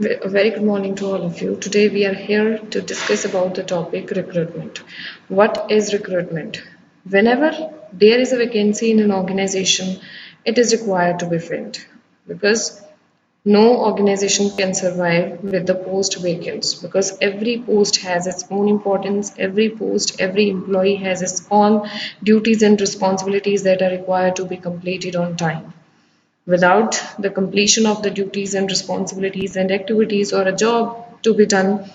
A very good morning to all of you. Today we are here to discuss about the topic recruitment. What is recruitment? Whenever there is a vacancy in an organization, it is required to be filled because no organization can survive with the post vacant because every post has its own importance. Every post, every employee has its own duties and responsibilities that are required to be completed on time. Without the completion of the duties and responsibilities and activities or a job to be done,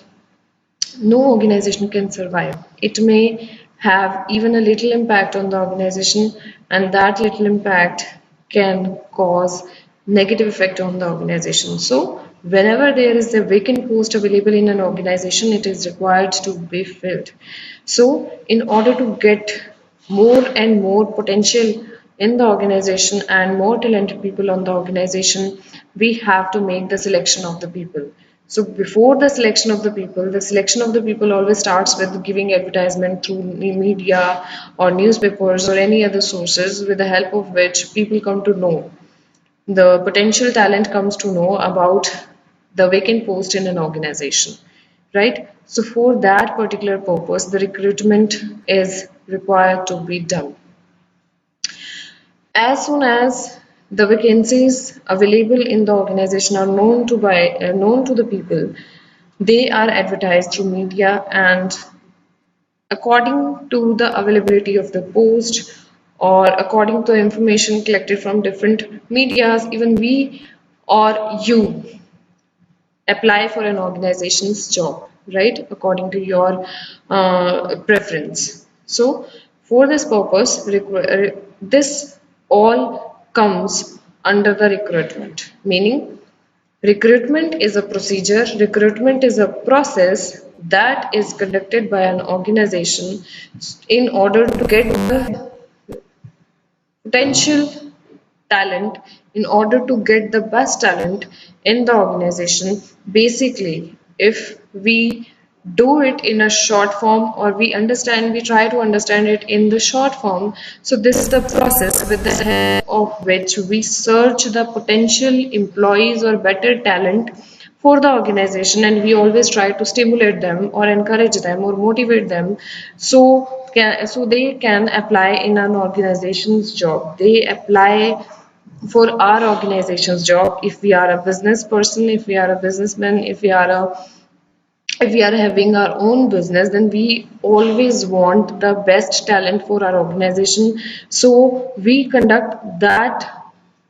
no organization can survive. It may have even a little impact on the organization, and that little impact can cause negative effect on the organization. So, whenever there is a vacant post available in an organization, it is required to be filled. So, in order to get more and more potential in the organization and more talented people on the organization, we have to make the selection of the people. So before the selection of the people always starts with giving advertisement through media or newspapers or any other sources with the help of which people come to know. The potential talent comes to know about the vacant post in an organization, right? So for that particular purpose, the recruitment is required to be done. As soon as the vacancies available in the organization are known to the people, they are advertised through media and according to the availability of the post or according to information collected from different medias, even we or you apply for an organization's job, right? According to your preference. So, for this purpose, this all comes under the recruitment, meaning recruitment is a procedure, recruitment is a process that is conducted by an organization in order to get the potential talent, in order to get the best talent in the organization. Basically, if we do it in a short form or we try to understand it in the short form. So this is the process with the help of which we search the potential employees or better talent for the organization, and we always try to stimulate them or encourage them or motivate them so they can apply in an organization's job. They apply for our organization's job. If we are a business person, if we are a businessman, if we are having our own business, then we always want the best talent for our organization. So we conduct that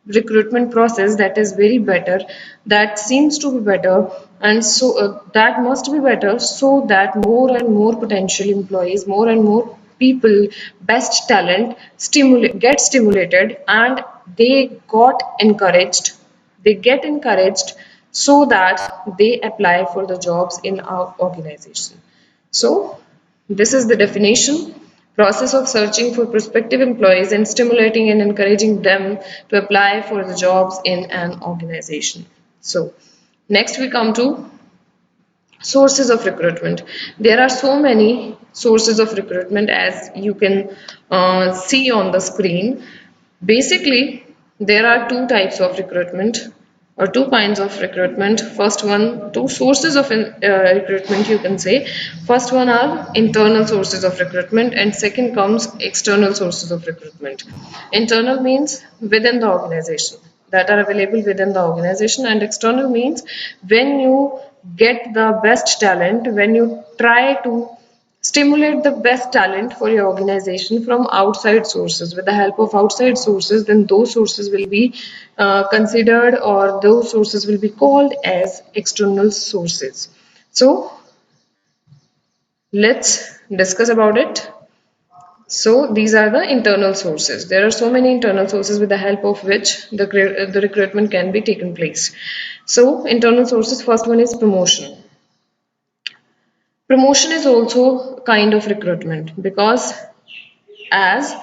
recruitment process that is very better, that seems to be better, and so that must be better so that more and more potential employees, more and more people, best talent get stimulated and they get encouraged so that they apply for the jobs in our organization. So this is the definition: process of searching for prospective employees and stimulating and encouraging them to apply for the jobs in an organization. So next we come to sources of recruitment. There are so many sources of recruitment as you can see on the screen. Basically, there are two types of recruitment or two kinds of recruitment. First one, two sources of recruitment you can say. First one are internal sources of recruitment and second comes external sources of recruitment. Internal means within the organization, that are available within the organization, and external means when you get the best talent, when you try to stimulate the best talent for your organization from outside sources. With the help of outside sources, then those sources will be considered, or those sources will be called as external sources. So let's discuss about it. So these are the internal sources. There are so many internal sources with the help of which the recruitment can be taken place. So internal sources, first one is promotion. Promotion is also kind of recruitment because as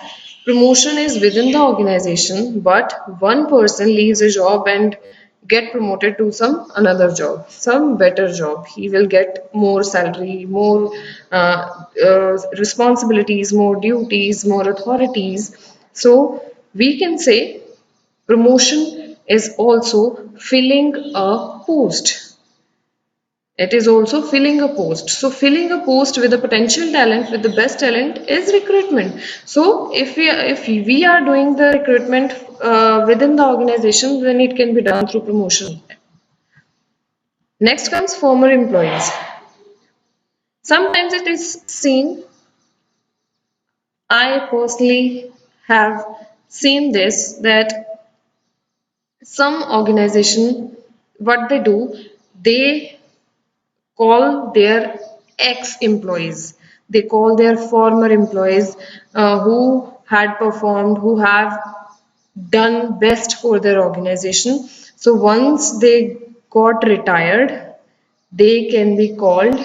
promotion is within the organization, but one person leaves a job and get promoted to some another job, some better job. He will get more salary, more responsibilities, more duties, more authorities. So we can say promotion is also filling a post. It is also filling a post. So filling a post with the potential talent, with the best talent, is recruitment. So if we are doing the recruitment within the organization, then it can be done through promotion. Next comes former employees. Sometimes it is seen, I personally have seen this, that some organization, what they do, they call their ex-employees, they call their former employees who had performed, who have done best for their organization. So once they got retired, they can be called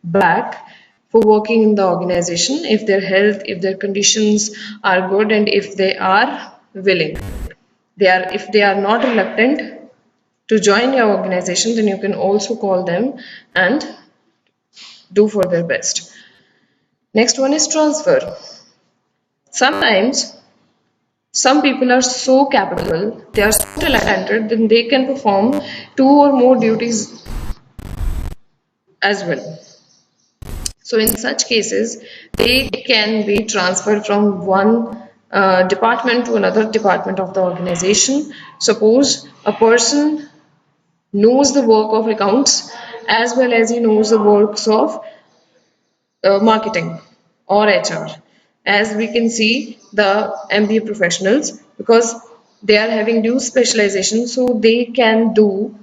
back for working in the organization if their health, if their conditions are good, and if they are willing. If they are not reluctant to join your organization, then you can also call them and do for their best. Next one is transfer. Sometimes some people are so capable, they are so talented, then they can perform two or more duties as well. So in such cases, they can be transferred from one department to another department of the organization. Suppose a person knows the work of accounts as well as he knows the works of marketing or HR. As we can see, the MBA professionals, because they are having due specialization, so they can do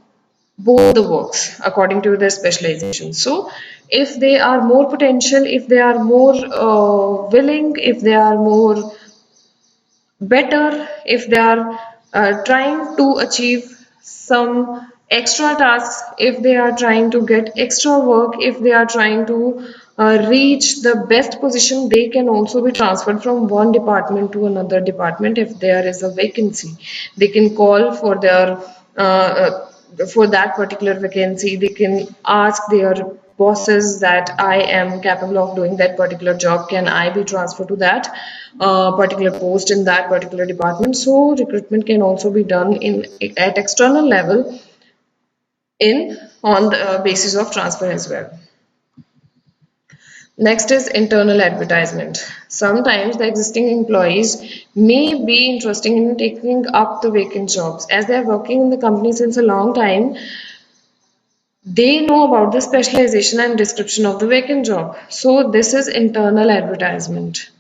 both the works according to their specialization. So if they are more potential, if they are more willing, if they are more better, if they are trying to achieve some extra tasks, if they are trying to get extra work, if they are trying to reach the best position, they can also be transferred from one department to another department. If there is a vacancy, they can call for that particular vacancy. They can ask their bosses that I am capable of doing that particular job, can I be transferred to that particular post in that particular department. So recruitment can also be done at external level on the basis of transfer as well. Next is internal advertisement. Sometimes the existing employees may be interested in taking up the vacant jobs. As they are working in the company since a long time, they know about the specialization and description of the vacant job. So this is internal advertisement,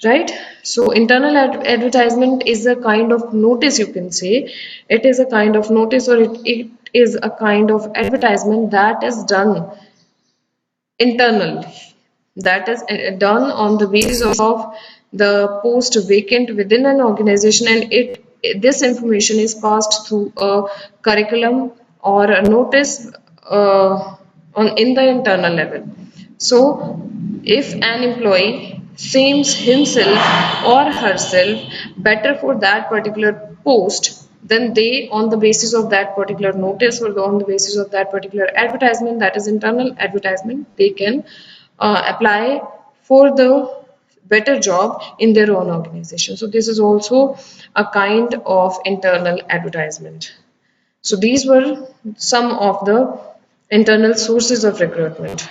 right? So internal advertisement is a kind of notice, you can say. It is a kind of notice, or it is a kind of advertisement that is done internally, that is done on the basis of the post vacant within an organization, and this information is passed through a curriculum or a notice in the internal level. So if an employee seems himself or herself better for that particular post, then they, on the basis of that particular notice or on the basis of that particular advertisement, that is internal advertisement, they can apply for the better job in their own organization. So this is also a kind of internal advertisement. So these were some of the internal sources of recruitment.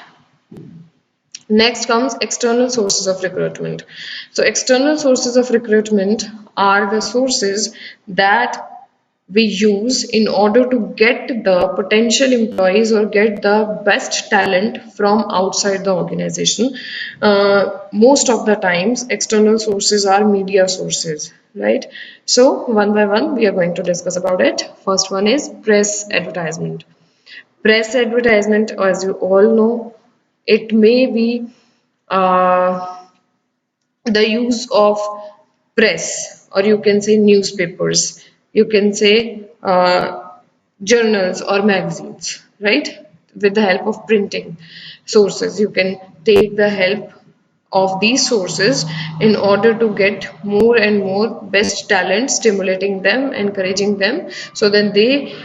Next comes external sources of recruitment. So external sources of recruitment are the sources that we use in order to get the potential employees or get the best talent from outside the organization. Most of the times external sources are media sources, right? So one by one we are going to discuss about it. First one is press advertisement. Press advertisement, as you all know, it may be the use of press, or you can say newspapers, you can say journals or magazines, right? With the help of printing sources, you can take the help of these sources in order to get more and more best talent, stimulating them, encouraging them, so that they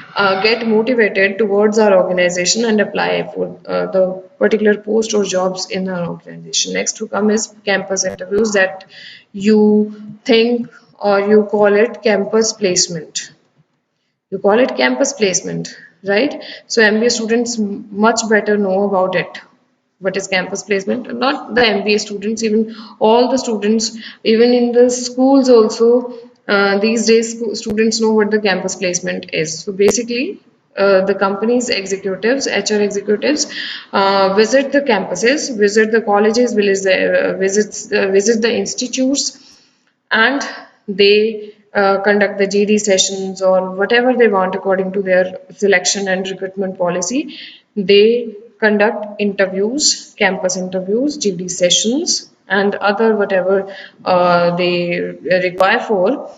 get motivated towards our organization and apply for the particular post or jobs in our organization. Next to come is campus interviews, that you think or you call it campus placement. You call it campus placement, right? So MBA students much better know about it. What is campus placement? Not the MBA students, even all the students, even in the schools also, these days students know what the campus placement is. So basically, the company's executives, HR executives, visit the campuses, visit the colleges, visit the institutes, and they conduct the GD sessions or whatever they want according to their selection and recruitment policy. They conduct interviews, campus interviews, GD sessions, and other whatever they require for.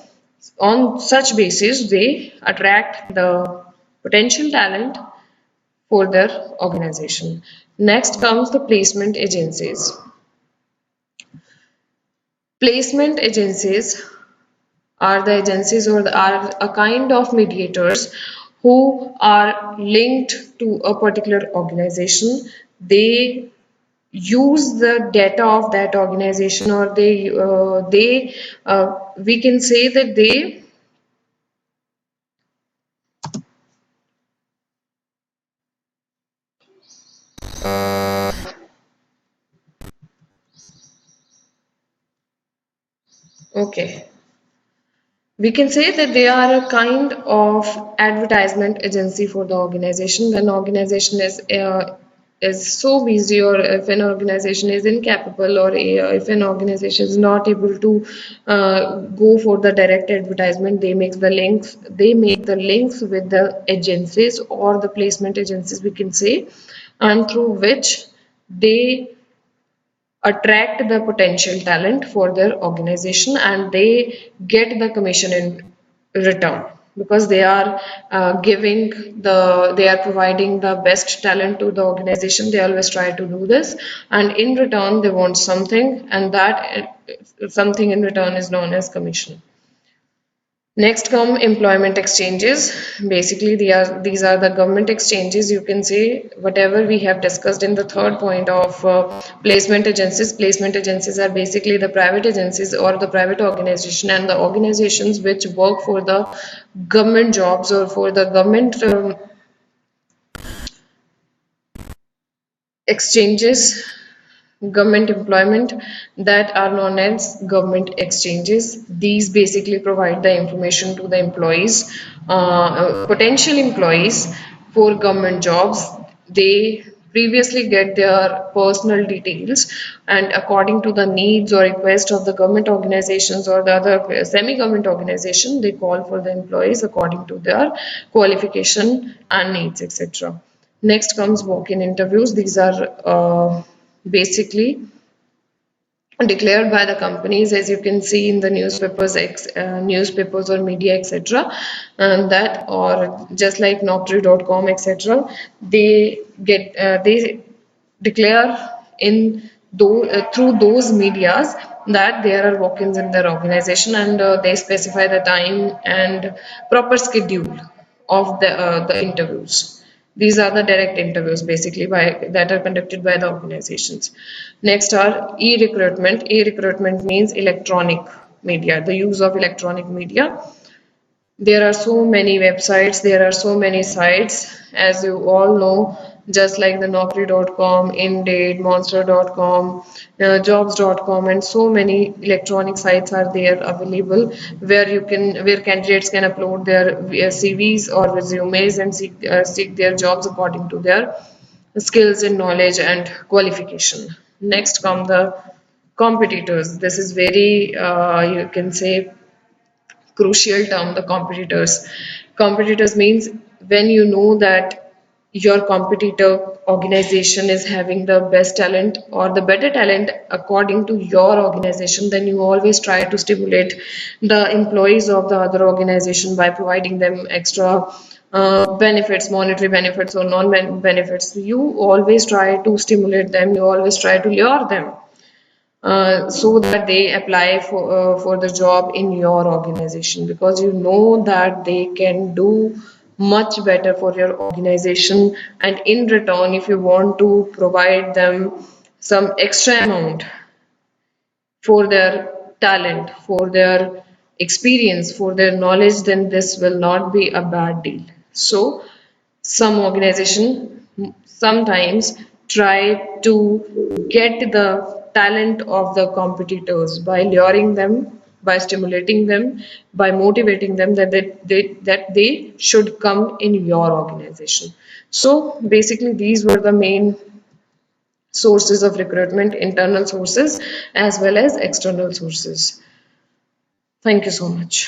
On such basis, they attract the potential talent for their organization. Next comes the placement agencies. Placement agencies are the agencies or are a kind of mediators who are linked to a particular organization. They use the data of that organization, or we can say that they okay. We can say that they are a kind of advertisement agency for the organization. When organization is so busy, or if an organization is incapable, or if an organization is not able to go for the direct advertisement, they make the links. They make the links with the agencies or the placement agencies, we can say, and through which they attract the potential talent for their organization, and they get the commission in return, because they are they are providing the best talent to the organization. They always try to do this, and in return they want something, and that something in return is known as commission. Next come employment exchanges. Basically, these are the government exchanges. You can say whatever we have discussed in the third point of placement agencies. Placement agencies are basically the private agencies or the private organization, and the organizations which work for the government jobs or for the government exchanges, government employment, that are known as government exchanges. These basically provide the information to the employees, potential employees for government jobs. They previously get their personal details, and according to the needs or request of the government organizations or the other semi-government organization, they call for the employees according to their qualification and needs, etc. Next comes walk-in interviews. These are basically declared by the companies, as you can see in the newspapers or media, etc. And that, or just like naukri.com, etc. They declare through those medias that there are walk-ins in their organization, and they specify the time and proper schedule of the interviews. These are the direct interviews basically that are conducted by the organizations. Next are e-recruitment. E-recruitment means electronic media, the use of electronic media. There are so many websites, there are so many sites, as you all know, just like the naukri.com, Indeed, monster.com, jobs.com, and so many electronic sites are there available where candidates can upload their CVs or resumes and seek their jobs according to their skills and knowledge and qualification. Next come the competitors. This is very you can say crucial term, the competitors. Competitors means when you know that your competitor organization is having the best talent or the better talent according to your organization, then you always try to stimulate the employees of the other organization by providing them extra benefits, monetary benefits or non-benefits. You always try to stimulate them, you always try to lure them so that they apply for the job in your organization, because you know that they can do much better for your organization, and in return, if you want to provide them some extra amount for their talent, for their experience, for their knowledge, then this will not be a bad deal. So some organization sometimes try to get the talent of the competitors by luring them, by stimulating them, by motivating them that they should come in your organization. So basically these were the main sources of recruitment: internal sources as well as external sources. Thank you so much.